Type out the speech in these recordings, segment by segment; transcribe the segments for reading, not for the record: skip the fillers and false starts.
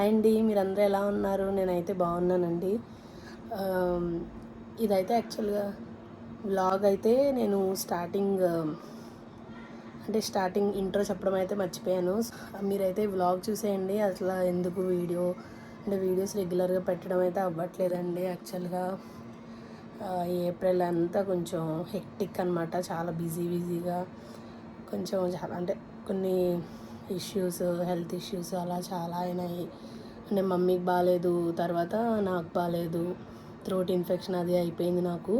Hi అండి, మీరందరూ ఎలా ఉన్నారు? నేనైతే బాగున్నానండి. ఇదైతే యాక్చువల్గా వ్లాగ్ అయితే నేను స్టార్టింగ్ ఇంట్రో చెప్పడం అయితే మర్చిపోయాను. మీరైతే వ్లాగ్ చూసేయండి. అసలు ఎందుకు వీడియోస్ రెగ్యులర్గా పెట్టడం అయితే అవ్వట్లేదండి. యాక్చువల్గా ఏప్రిల్ అంతా కొంచెం హెక్టిక్ అనమాట, చాలా బిజీగా కొంచెం చాలా అంటే కొన్ని హెల్త్ ఇష్యూస్ అలా చాలా అయినాయి. అంటే మమ్మీకి బాగాలేదు, తర్వాత నాకు బాగాలేదు, థ్రోట్ ఇన్ఫెక్షన్ అది అయిపోయింది నాకు.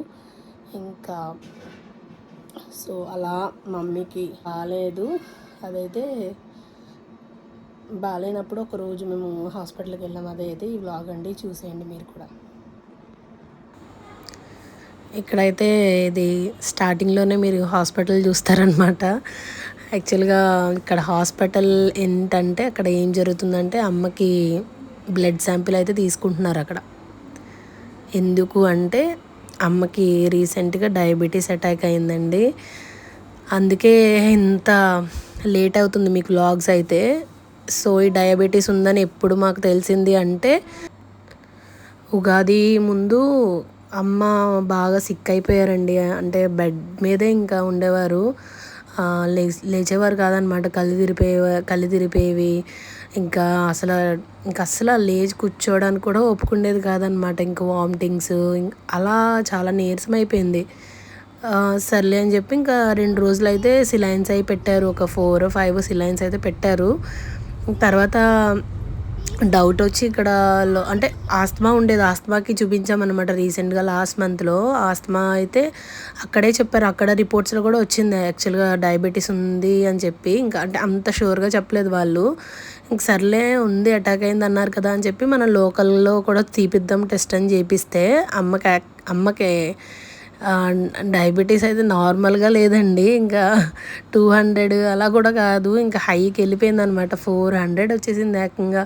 ఇంకా సో అలా మమ్మీకి బాగాలేదు. అదైతే బాగాలేనప్పుడు ఒకరోజు మేము హాస్పిటల్కి వెళ్ళాము. అదైతే ఈ వ్లాగ్ అండి, చూసేయండి మీరు కూడా. ఇక్కడైతే ఇది స్టార్టింగ్లోనే మీరు హాస్పిటల్ చూస్తారనమాట. యాక్చువల్గా ఇక్కడ హాస్పిటల్ ఏంటంటే అక్కడ ఏం జరుగుతుందంటే అమ్మకి బ్లడ్ శాంపిల్ అయితే తీసుకుంటున్నారు అక్కడ. ఎందుకు అంటే అమ్మకి రీసెంట్గా డయాబెటీస్ అటాక్ అయిందండి. అందుకే ఇంత లేట్ అవుతుంది మీకు వ్లాగ్స్ అయితే. సో ఈ డయాబెటీస్ ఉందని ఎప్పుడు మాకు తెలిసింది అంటే ఉగాది ముందు అమ్మ బాగా సిక్ అయిపోయారండి. అంటే బెడ్ మీదే ఇంకా ఉండేవారు, లేచేవారు కాదనమాట. కళ్ళు తిరిపేవి. ఇంకా అసలు లేచి కూర్చోవడానికి కూడా ఒప్పుకునేది కాదనమాట. ఇంకా వామిటింగ్స్ అలా చాలా నీరసం అయిపోయింది. సర్లే అని చెప్పి ఇంకా 2 రోజులు అయితే సిలైన్స్ అయి పెట్టారు. ఒక 4 or 5 సిలైన్స్ అయితే పెట్టారు. తర్వాత డౌట్ వచ్చి ఇక్కడ అంటే ఆస్తమా ఉండేది, ఆస్తమాకి చూపించామన్నమాట రీసెంట్గా లాస్ట్ మంత్లో. ఆస్తమా అయితే అక్కడే చెప్పారు, అక్కడ రిపోర్ట్స్లో కూడా వచ్చింది యాక్చువల్గా డయాబెటీస్ ఉంది అని చెప్పి. ఇంకా అంటే అంత షూర్గా చెప్పలేదు వాళ్ళు. ఇంక సర్లే ఉంది, అటాక్ అయింది అన్నారు కదా అని చెప్పి మన లోకల్లో కూడా తీపిద్దాం టెస్ట్ అని చేపిస్తే అమ్మకి డయాబెటీస్ అయితే నార్మల్గా లేదండి. ఇంకా 200 అలా కూడా కాదు, ఇంకా హైకి వెళ్ళిపోయింది అనమాట. 400 వచ్చేసింది ఏకంగా.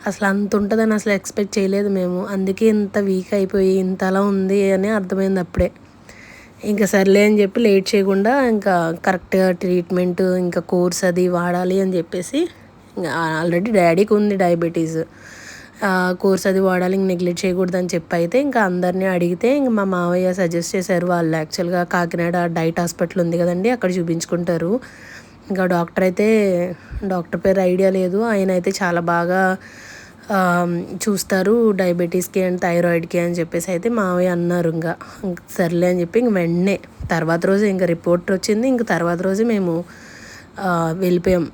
అసలు అంత ఉంటుందని అసలు ఎక్స్పెక్ట్ చేయలేదు మేము. అందుకే ఇంత వీక్ అయిపోయి ఇంత అలా ఉంది అని అర్థమైంది అప్పుడే. ఇంకా సర్లే అని చెప్పి లేట్ చేయకుండా ఇంకా కరెక్ట్గా ట్రీట్మెంట్ ఇంకా కోర్స్ అది వాడాలి అని చెప్పేసి, ఆల్రెడీ డాడీకి ఉంది డయాబెటీస్, కోర్స్ అది వాడాలి, ఇంక నెగ్లెక్ట్ చేయకూడదు అని చెప్పి అయితే ఇంకా అందరినీ అడిగితే ఇంక మా మావయ్య సజెస్ట్ చేశారు. వాళ్ళు యాక్చువల్గా కాకినాడ డైట్ హాస్పిటల్ ఉంది కదండి, అక్కడ చూపించుకుంటారు. ఇంకా డాక్టర్ పేరు ఐడియా లేదు. ఆయన అయితే చాలా బాగా చూస్తారు డయాబెటీస్కి అండ్ థైరాయిడ్కి అని చెప్పేసి అయితే మావయ్య అన్నారు. ఇంకా సర్లే అని చెప్పి ఇంక వెంటనే తర్వాత రోజు ఇంకా రిపోర్ట్ వచ్చింది. ఇంక తర్వాత రోజు మేము వెళ్ళిపోయాం.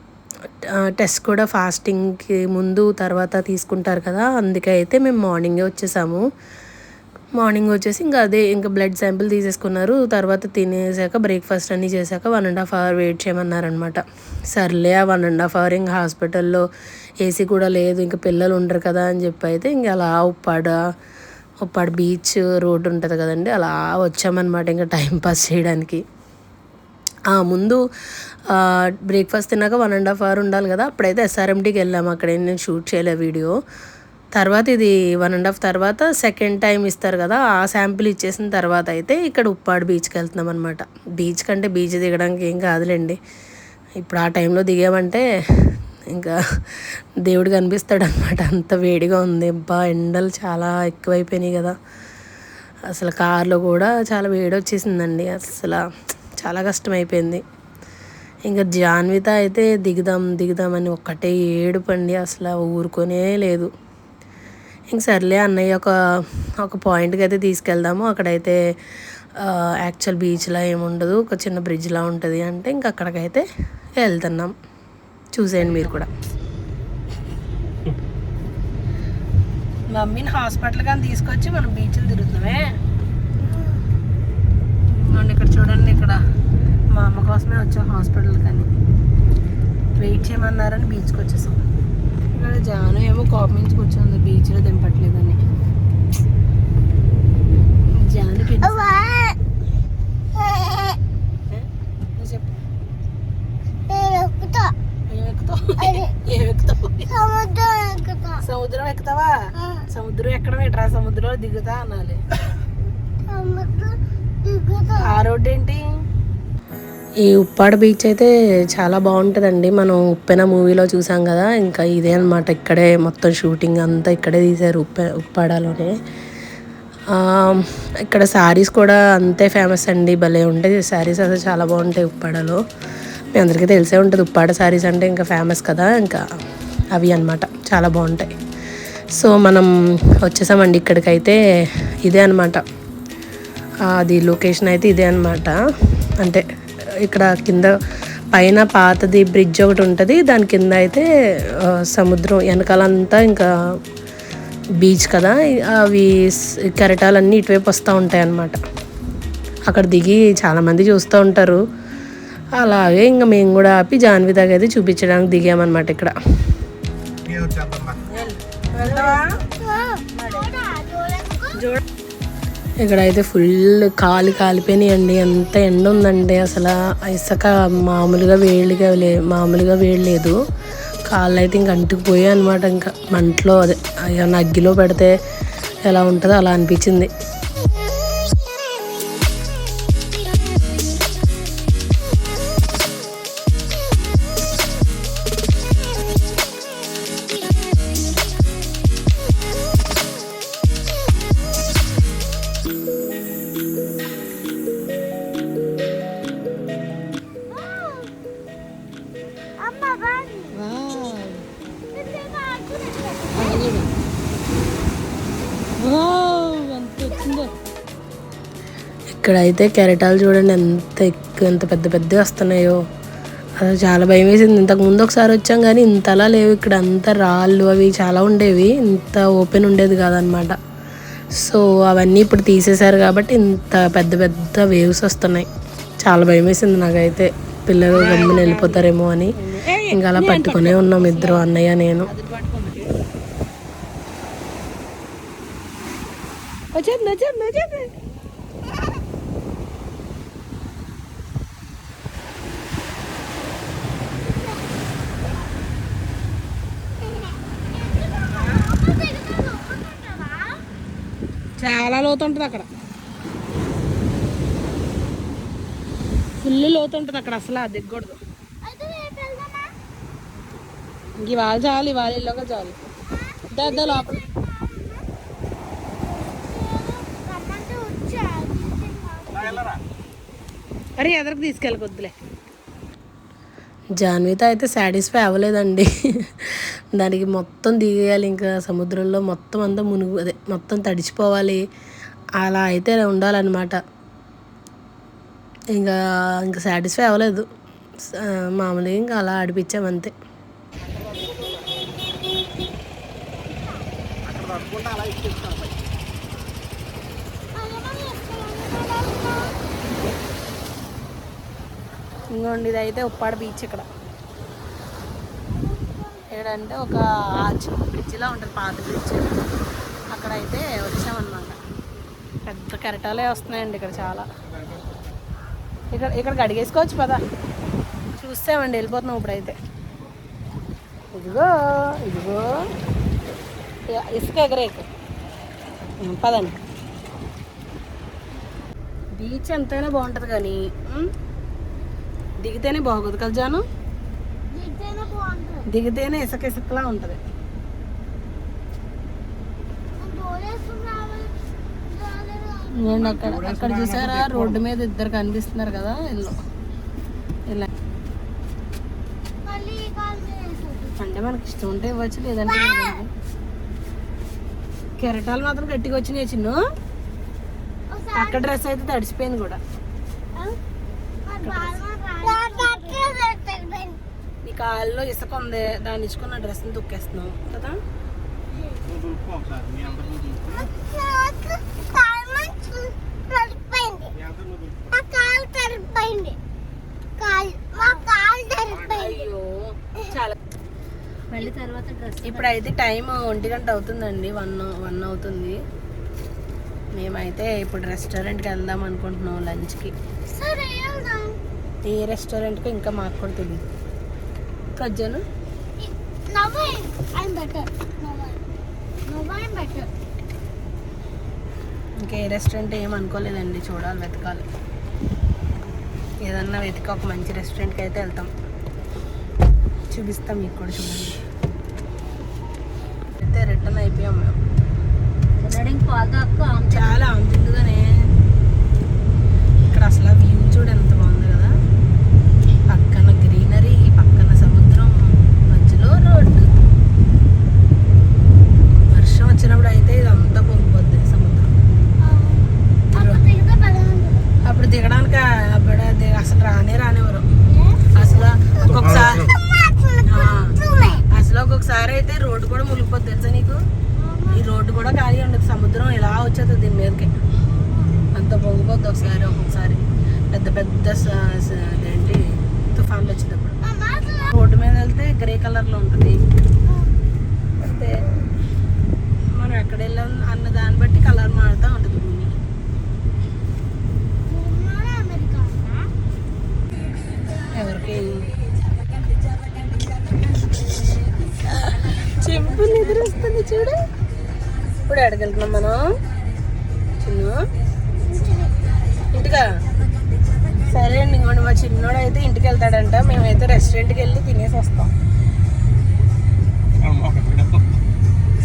టెస్ట్ కూడా ఫాస్టింగ్కి ముందు తర్వాత తీసుకుంటారు కదా, అందుకే అయితే మేము మార్నింగే వచ్చేసాము. మార్నింగ్ వచ్చేసి ఇంకా బ్లడ్ శాంపిల్ తీసేసుకున్నారు. తర్వాత తినేసాక బ్రేక్ఫాస్ట్ అన్నీ చేశాక 1.5 hours వెయిట్ చేయమన్నారనమాట. సర్లే ఆ 1.5 hours ఇంకా హాస్పిటల్లో ఏసీ కూడా లేదు, ఇంకా పిల్లలు ఉండరు కదా అని చెప్పి అయితే ఇంకా అలా ఉప్పాడ బీచ్ రోడ్డు ఉంటుంది కదండి, అలా వచ్చామన్నమాట ఇంకా టైంపాస్ చేయడానికి. ముందు బ్రేక్ఫాస్ట్ తిన్నాక 1.5 hours ఉండాలి కదా, అప్పుడైతే SRMDకి వెళ్ళాము. అక్కడ నేను షూట్ చేయలే వీడియో. తర్వాత ఇది 1.5 hours తర్వాత సెకండ్ టైం ఇస్తారు కదా, ఆ శాంపిల్ ఇచ్చేసిన తర్వాత అయితే ఇక్కడ ఉప్పాడ బీచ్కి వెళ్తున్నాం అనమాట. బీచ్ దిగడానికి ఏం కాదులేండి. ఇప్పుడు ఆ టైంలో దిగామంటే ఇంకా దేవుడు కనిపిస్తాడు అనమాట, అంత వేడిగా ఉంది. ఎండలు చాలా ఎక్కువైపోయినాయి కదా, అసలు కార్లో కూడా చాలా వేడి వచ్చేసిందండి. అసలు చాలా కష్టమైపోయింది. ఇంకా జాన్విత అయితే దిగుదామని ఒక్కటే ఏడుపండి, అసలు ఊరుకొనే లేదు. ఇంక సర్లే అన్నయ్య ఒక పాయింట్కి అయితే తీసుకెళ్దాము, అక్కడైతే యాక్చువల్ బీచ్లా ఏముండదు, ఒక చిన్న బ్రిడ్జ్లా ఉంటుంది అంటే ఇంక అక్కడికైతే వెళ్తున్నాం. చూసేయండి మీరు కూడా. మమ్మీని హాస్పిటల్ కానీ తీసుకొచ్చి మనం బీచ్లు తిరుగుతున్నామే. ఇక్కడ చూడండి, ఇక్కడ మా అమ్మ కోసమే వచ్చాం హాస్పిటల్ కానీ, వెయిట్ చేయమన్నారని బీచ్కి వచ్చేసాం. ఇక్కడ జాను ఏమో కాపు నుంచి కూర్చోంది, బీచ్లో దింపట్లేదని. జానుకి సముద్రం ఎక్కుతావా? సముద్రం ఎక్కడం ఎట్రా, సముద్రంలో దిగుతా అనాలి. ఆ రోడ్డు ఏంటి? ఈ ఉప్పాడ బీచ్ అయితే చాలా బాగుంటుందండి. మనం ఉప్పెన మూవీలో చూసాం కదా, ఇంకా ఇదే అనమాట. ఇక్కడే మొత్తం షూటింగ్ అంతా ఇక్కడే తీశారు, ఉప్పాడలోనే. ఇక్కడ శారీస్ కూడా అంతే ఫేమస్ అండి, భలే ఉంటాయి శారీస్, అసలు చాలా బాగుంటాయి ఉప్పాడలో. మీ అందరికీ తెలిసే ఉంటుంది, ఉప్పాడ శారీస్ అంటే ఇంకా ఫేమస్ కదా, ఇంకా అవి అనమాట చాలా బాగుంటాయి. సో మనం వచ్చేసామండి ఇక్కడికైతే. ఇదే అనమాట అది లొకేషన్ అయితే, ఇదే అనమాట. అంటే ఇక్కడ కింద పైన పాతది బ్రిడ్జ్ ఒకటి ఉంటుంది, దాని కింద అయితే సముద్రం, వెనకాలంతా ఇంకా బీచ్ కదా, అవి కెరటాలన్నీ ఇటువైపు వస్తూ ఉంటాయి అన్నమాట. అక్కడ దిగి చాలామంది చూస్తూ ఉంటారు. అలాగే ఇంకా మేము కూడా ఆపి జాన్వి దగ్గర అయితే చూపించడానికి దిగామన్నమాట ఇక్కడ. ఇక్కడైతే ఫుల్ కాలిపోయినాయండి, ఎంత ఎండ ఉందండి అసలు. ఇసుక మామూలుగా వేయలేదు, కాళ్ళు అయితే ఇంక అంటుకుపోయాయి అనమాట. ఇంకా మంటలో అదే అగ్గిలో పెడితే ఎలా ఉంటుందో అలా అనిపించింది. ఇక్కడైతే కెరటాలు చూడండి ఎంత పెద్ద వస్తున్నాయో, అసలు చాలా భయం వేసింది. ఇంతకు ముందు ఒకసారి వచ్చాం కానీ ఇంతలా లేవు, ఇక్కడ అంతా రాళ్ళు అవి చాలా ఉండేవి, ఇంత ఓపెన్ ఉండేది కాదనమాట. సో అవన్నీ ఇప్పుడు తీసేశారు కాబట్టి ఇంత పెద్ద వేవ్స్ వస్తున్నాయి. చాలా భయం వేసింది నాకైతే, పిల్లలు గమ్మున వెళ్ళిపోతారేమో అని. ఇంకా అలా పట్టుకునే ఉన్నాం ఇద్దరు, అన్నయ్య నేను. చాలా లోతు ఉంటుంది అక్కడ, ఫుల్ లోతు ఉంటుంది అక్కడ, అసలు అది దిగకూడదు. ఇంక ఇవాళ చాలు, ఇవాళ ఇల్లుగా చాలు. ఇద్దా లోపల అరే ఎదరికి తీసుకెళ్ళకొద్దులే. జాన్విత అయితే సాటిస్ఫై అవ్వలేదండి, దానికి మొత్తం దిగేయాలి, ఇంకా సముద్రంలో మొత్తం అంతా మొత్తం తడిచిపోవాలి, అలా అయితే ఉండాలన్నమాట. ఇంకా సాటిస్ఫై అవ్వలేదు, మామూలుగా ఇంకా అలా ఆడిపించామంతే. ఇంకోండి ఇదైతే ఉప్పాడ బీచ్. ఇక్కడంటే ఒక ఆర్చ్ బ్రిడ్జ్లా ఉంటుంది, పాత బ్రిడ్జ్. అక్కడైతే వచ్చామన్నమాట. పెద్ద కెరటాలే వస్తున్నాయండి ఇక్కడ చాలా. ఇక్కడ అడిగేసుకోవచ్చు పదా, చూస్తామండి, వెళ్ళిపోతున్నాం ఇప్పుడైతే. ఇదిగో ఇసుక ఎగరేకు పదండి. బీచ్ ఎంతైనా బాగుంటుంది కానీ దిగితేనే బాగోదు కదా జాను, దిగితేనే ఇసుకలా ఉంటుంది. అక్కడ చూసారా, రోడ్డు మీద ఇద్దరు కనిపిస్తున్నారు కదా, ఇలా అంటే మనకి ఇష్టం ఉంటే ఇవ్వచ్చు, లేదంటే కెరటాలు మాత్రం గట్టిగా వచ్చినాయి చిన్ను. అక్కడ డ్రెస్ అయితే తడిసిపోయింది కూడా. నీ కాళ్ళలో ఇసుక ఉంది, దాన్ని ఇచ్చుకున్న డ్రెస్ని తొక్కేస్తున్నావు కదా. అయ్యో చాలా. మళ్ళీ తర్వాత డ్రెస్. ఇప్పుడైతే టైం 1 గంట అవుతుందండి, 1 అవుతుంది. మేమైతే ఇప్పుడు రెస్టారెంట్కి వెళ్దాం అనుకుంటున్నాం లంచ్కి. ఏ రెస్టారెంట్కి ఇంకా మాకు కూడా తెలియదు. కజ్జాను ఇంకే రెస్టారెంట్ ఏమనుకోలేదండి, చూడాలి, వెతకాలి. ఏదన్నా వెతికి ఒక మంచి రెస్టారెంట్కి అయితే వెళ్తాం. చూపిస్తాం మీకు కూడా, చూడండి. అయితే రిటర్న్ అయిపోయాం మేము. చాలా అంతుండగానే ఇక్కడ అసలు వ్యూ చూడు ఎంత బాగుంది కదా. పక్కన గ్రీనరీ, పక్కన సముద్రం, మధ్యలో రోడ్డు. వర్షం వచ్చినప్పుడు అయితే ఇదంతా పొంగిపోద్ది సముద్రం. అప్పుడు దిగడానికి అసలు రానివ్వరు అసలు ఒక్కొక్కసారి అయితే రోడ్డు కూడా మునిగిపోద్ది తెలుసా నీకు. ఈ రోడ్డు కూడా ఖాళీ ఉండదు, సముద్రం ఇలా వచ్చేది దీని మీదకి, అంత పొంగిపోద్ది ఒక్కొక్కసారి పెద్ద పెద్ద అదేంటి తుఫాన్లు వచ్చేటప్పుడు. రోడ్డు మీద వెళ్తే గ్రే కలర్లో ఉంటుంది, అయితే మనం ఎక్కడ వెళ్ళాం అన్న దాన్ని బట్టి కలర్ మారుతూ ఉంటుంది భూమి. ఎవరికి చెంపులు ఎదురొస్తుంది చూడు. ఇప్పుడు ఎడగలుగుతున్నాం మనం చిన్న ఇంటికా. సరే అండి, ఇంకోండి మా చిన్నోడు అయితే ఇంటికి వెళ్తాడంట, మేమైతే రెస్టారెంట్కి వెళ్ళి తినేసి వస్తాం.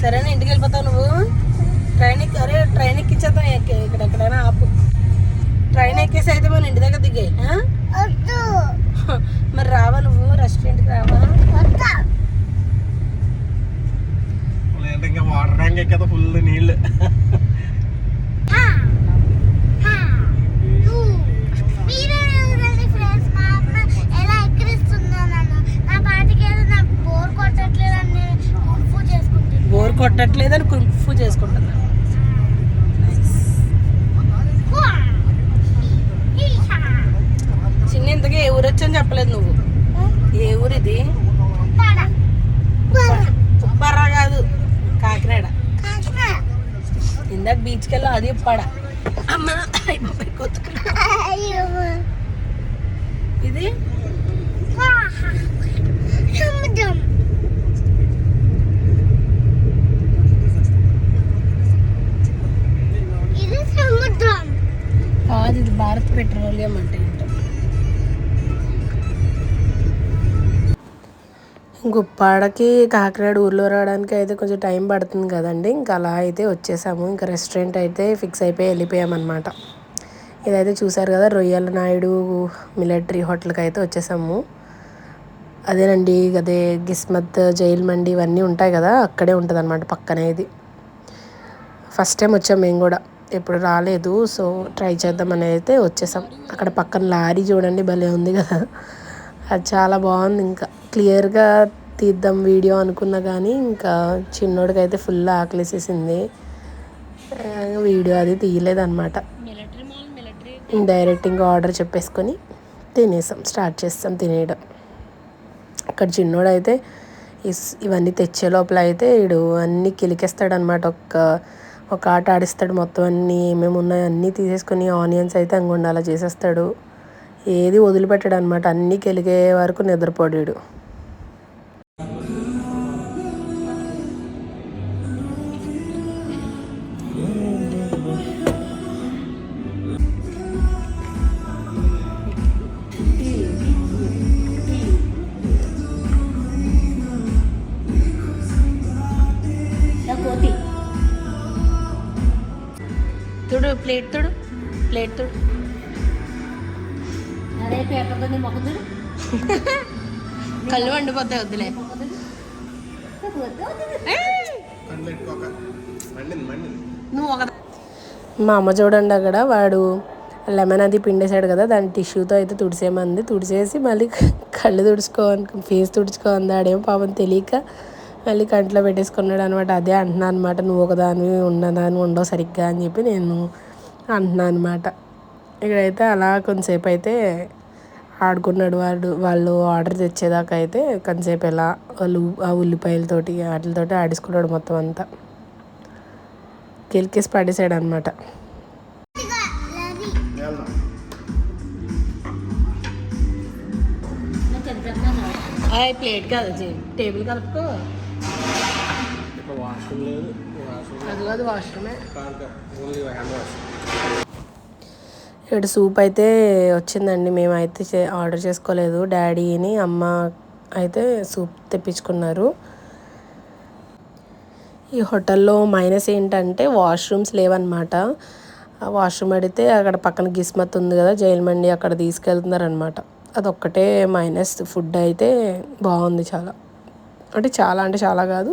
సరేనా, ఇంటికి వెళ్ళిపోతావు నువ్వు. ట్రైన్ ఎక్కించేద్దాం, ఇక్కడ ఎక్కడైనా ఆపు. ట్రైన్ ఎక్కేసి అయితే మన ఇంటి దగ్గర దిగాయి. మరి రావా నువ్వు, రెస్టారెంట్కి రావా? ఇంకా వాటర్ ట్యాంక్ ఎక్కేదా ఫుల్ నీళ్ళు. బోర్ కొట్టట్లేదని కుంఫు చేసుకుంటున్నా. చిన్న ఇంతకీ ఏ ఊరు వచ్చని చెప్పలేదు నువ్వు. ఏ ఊరు ఇది? ఉప్పారా కాదు, కాకినాడ. ఇందాక బీచ్కి వెళ్ళా, అది ఉప్పాడా. అమ్మ ఇది కాదు, ఇది భారత్ పెట్రోలియం అంటే ఏంటో. గుప్పాడకి కాకినాడ ఊర్లో రావడానికి అయితే కొంచెం టైం పడుతుంది కదండి. ఇంకా అలా అయితే వచ్చేసాము. ఇంకా రెస్టారెంట్ అయితే ఫిక్స్ అయిపోయి వెళ్ళిపోయామన్నమాట. ఇదైతే చూసారు కదా, రొయ్యల నాయుడు మిలిటరీ హోటల్కి అయితే వచ్చేసాము. అదేనండి, అదే గిస్మత్ జైల్ మండి ఇవన్నీ ఉంటాయి కదా, అక్కడే ఉంటుంది అన్నమాట పక్కనే. ఇది ఫస్ట్ టైం వచ్చాము మేము కూడా, ఎప్పుడు రాలేదు. సో ట్రై చేద్దామని అయితే వచ్చేసాం. అక్కడ పక్కన లారీ చూడండి, భలే ఉంది కదా, అది చాలా బాగుంది. ఇంకా క్లియర్గా తీద్దాం వీడియో అనుకున్నా కానీ ఇంకా చిన్నోడికి అయితే ఫుల్ ఆకలేసేసింది, వీడియో అది తీయలేదన్నమాట. డైరెక్ట్ ఇంకా ఆర్డర్ చెప్పేసుకొని తినేసాం, స్టార్ట్ చేస్తాం తినేయడం. అక్కడ చిన్నోడు అయితే ఇవన్నీ తెచ్చే లోపల అయితే వీడు అన్నీ కిలికేస్తాడనమాట. ఒక ఆట ఆడిస్తాడు, మొత్తం అన్నీ ఏమేమి ఉన్నాయో అన్నీ తీసేసుకొని ఆనియన్స్ అయితే అంగుండా అలా చేసేస్తాడు. ఏది వదిలిపెట్టాడు అనమాట, అన్నీ కెలిగే వరకు నిద్రపోడాడు. తుడు ప్లేట్ తుడు, ప్లేట్ తుడు. అదే పేపర్తో మొక్కదుడు, కళ్ళు వండిపోతాయి, వద్దులే. నువ్వు ఒక మా అమ్మ చూడండి అక్కడ, వాడు లెమన్ అది పిండేశాడు కదా, దాన్ని టిష్యూతో అయితే తుడిసేమంది. తుడిసేసి మళ్ళీ కళ్ళు ఫేస్ తుడుచుకోంది. ఆడేమో పాపం తెలియక మళ్ళీ కంట్లో పెట్టేసుకున్నాడు అనమాట. అదే అంటున్నాను అనమాట, నువ్వు ఒకదాని ఉన్నదాన్ని ఉండవు సరిగ్గా అని చెప్పి నేను అంటున్నాను అనమాట. ఇక్కడైతే అలా కొంతసేపు అయితే ఆడుకున్నాడు వాళ్ళు ఆర్డర్ తెచ్చేదాకా. అయితే కొంతసేపు ఎలా ఆ ఉల్లిపాయలతోటి వాటితోటి ఆడేసుకున్నాడు, మొత్తం అంతా కెలికేసి పడేసాడు అనమాట. ప్లేట్ కాదు, టేబుల్ కలుపుకో. అది కాదు, వాష్రూమే. ఇక్కడ సూప్ అయితే వచ్చిందండి. మేమైతే ఆర్డర్ చేసుకోలేదు. డాడీని అమ్మ అయితే సూప్ తెప్పించుకున్నారు. ఈ హోటల్లో మైనస్ ఏంటంటే వాష్రూమ్స్ లేవన్నమాట. వాష్రూమ్ అడిగితే అక్కడ పక్కన గిస్మత్ ఉంది కదా, జైల్మండి, అక్కడ తీసుకెళ్తున్నారనమాట. అదొక్కటే మైనస్. ఫుడ్ అయితే బాగుంది చాలా. అంటే చాలా కాదు,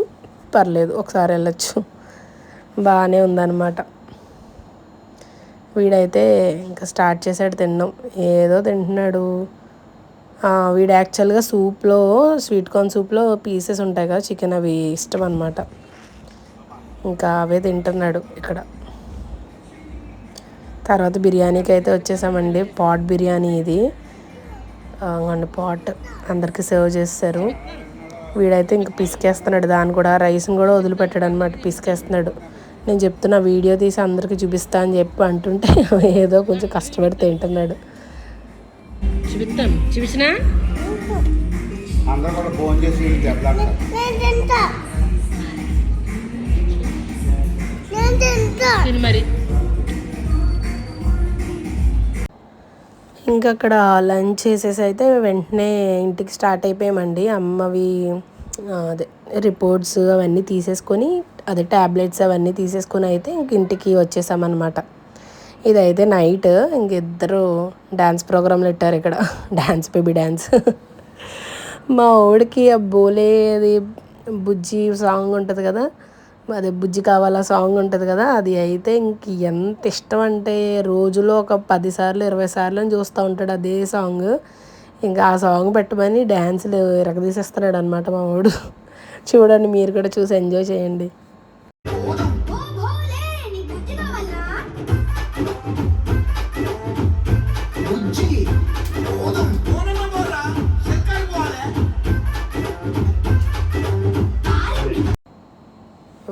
పర్లేదు, ఒకసారి వెళ్ళొచ్చు, బాగానే ఉందన్నమాట. వీడైతే ఇంకా స్టార్ట్ చేసాడు తినడం. ఏదో తింటున్నాడు. వీడు యాక్చువల్గా సూప్లో, స్వీట్ కార్న్ సూప్లో పీసెస్ ఉంటాయి కదా చికెన్, అవి ఇష్టం అనమాట. ఇంకా అవే తింటున్నాడు ఇక్కడ. తర్వాత బిర్యానీకి అయితే వచ్చేసామండి. పాట్ బిర్యానీ ఇది. పాట్ అందరికీ సర్వ్ చేస్తారు. వీడైతే ఇంక పిసికేస్తున్నాడు దాన్ని కూడా. రైస్ని కూడా వదిలిపెట్టాడు అనమాట, పిసికేస్తున్నాడు. నేను చెప్తున్నా వీడియో తీసి అందరికీ చూపిస్తా అని చెప్పి అంటుంటే ఏదో కొంచెం కష్టపడి తింటున్నాడు. చూపించినా మరి. ఇంకా అక్కడ లంచ్ చేసేసి అయితే వెంటనే ఇంటికి స్టార్ట్ అయిపోయామండి. అమ్మవి అదే రిపోర్ట్స్ అవన్నీ తీసేసుకొని, అదే ట్యాబ్లెట్స్ అవన్నీ తీసేసుకొని అయితే ఇంక ఇంటికి వచ్చేసామన్నమాట. ఇదైతే నైట్ ఇంక ఇద్దరు డ్యాన్స్ ప్రోగ్రాంలు పెట్టారు ఇక్కడ. Dance, baby dance. మా ఊడికి ఆ బోలే అది బుజ్జి సాంగ్ ఉంటుంది కదా, అదే బుజ్జి కావాలా సాంగ్ ఉంటుంది కదా, అది అయితే ఇంక ఎంత ఇష్టం అంటే రోజులో ఒక 10 సార్లు 20 సార్లు అని చూస్తూ ఉంటాడు అదే సాంగ్. ఇంకా ఆ సాంగ్ పెట్టమని డ్యాన్సులు ఎరగదీసేస్తున్నాడు అనమాట మా వాడు. చూడండి, మీరు కూడా చూసి ఎంజాయ్ చేయండి.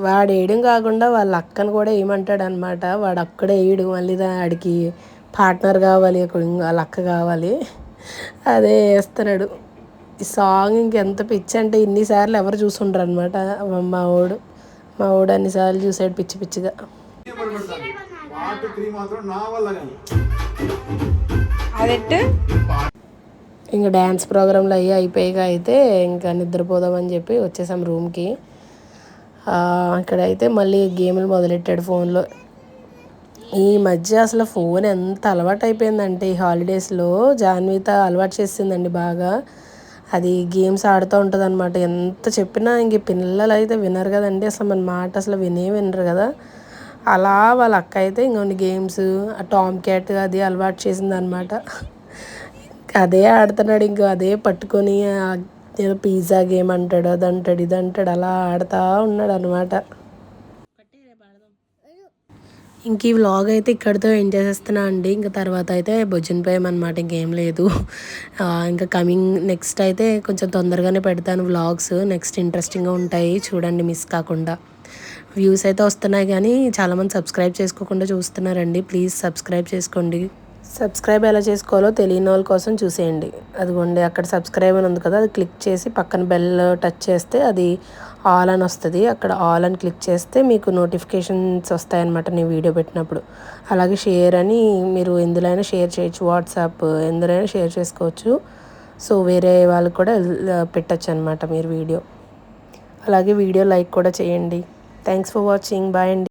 వాడు వేయడం కాకుండా వాళ్ళ అక్కను కూడా ఏమంటాడు అనమాట. వాడు అక్కడే వేయడు, మళ్ళీ వాడికి పార్ట్నర్ కావాలి, వాళ్ళ అక్క కావాలి, అదే వేస్తున్నాడు. ఈ సాంగ్ ఇంకెంత పిచ్చి అంటే ఇన్నిసార్లు ఎవరు చూసుండ్రు అనమాట. మా వాడు అన్నిసార్లు చూసాడు పిచ్చి పిచ్చిగా. ఇంకా డ్యాన్స్ ప్రోగ్రాంలు అయిపోయాక అయితే ఇంకా నిద్రపోదామని చెప్పి వచ్చేసాం రూమ్కి. ఇక్కడైతే మళ్ళీ గేమ్లు మొదలెట్టాడు ఫోన్లో. ఈ మధ్య అసలు ఫోన్ ఎంత అలవాటు అయిపోయిందంటే ఈ హాలిడేస్లో జాన్విత అలవాటు చేసిందండి బాగా. అది గేమ్స్ ఆడుతూ ఉంటుంది అనమాట. ఎంత చెప్పినా ఇంక పిల్లలు అయితే వినరు కదండి, అసలు మన మాట అసలు వినరు కదా. అలా వాళ్ళ అక్క అయితే ఇంకొన్ని గేమ్స్, ఆ టామ్ క్యాట్ అది అలవాటు చేసింది అనమాట. అదే ఆడుతున్నాడు, ఇంకో అదే పట్టుకొని ఏదో పిజ్జా గేమ్ అంటాడు, అది అంటాడు, ఇది అంటాడు, అలా ఆడుతూ ఉన్నాడు అనమాట. ఇంక ఈ వ్లాగ్ అయితే ఇక్కడితో ఎండ్ చేసేస్తున్నా అండి. ఇంకా తర్వాత అయితే భోజనపోయామన్నమాట, ఇంకేం లేదు. ఇంకా నెక్స్ట్ అయితే కొంచెం తొందరగానే పెడతాను వ్లాగ్స్. నెక్స్ట్ ఇంట్రెస్టింగ్గా ఉంటాయి, చూడండి మిస్ కాకుండా. వ్యూస్ అయితే వస్తున్నాయి కానీ చాలామంది సబ్స్క్రైబ్ చేసుకోకుండా చూస్తున్నారండి. ప్లీజ్ సబ్స్క్రైబ్ చేసుకోండి. సబ్స్క్రైబ్ ఎలా చేసుకోవాలో తెలియని వాళ్ళ కోసం చూసేయండి. అదిగోండి అక్కడ సబ్స్క్రైబ్ అని ఉంది కదా, అది క్లిక్ చేసి పక్కన బెల్ టచ్ చేస్తే అది ఆల్ అని వస్తుంది. అక్కడ ఆల్ అని క్లిక్ చేస్తే మీకు నోటిఫికేషన్స్ వస్తాయన్నమాట నేను వీడియో పెట్టినప్పుడు. అలాగే షేర్ అని మీరు ఎందులోనైనా షేర్ చేయొచ్చు, వాట్సాప్ ఎందులోనైనా షేర్ చేసుకోవచ్చు. సో వేరే వాళ్ళకి కూడా పెట్టచ్చు అనమాట మీరు వీడియో. అలాగే వీడియో లైక్ కూడా చేయండి. Thanks for watching. బాయ్ అండి.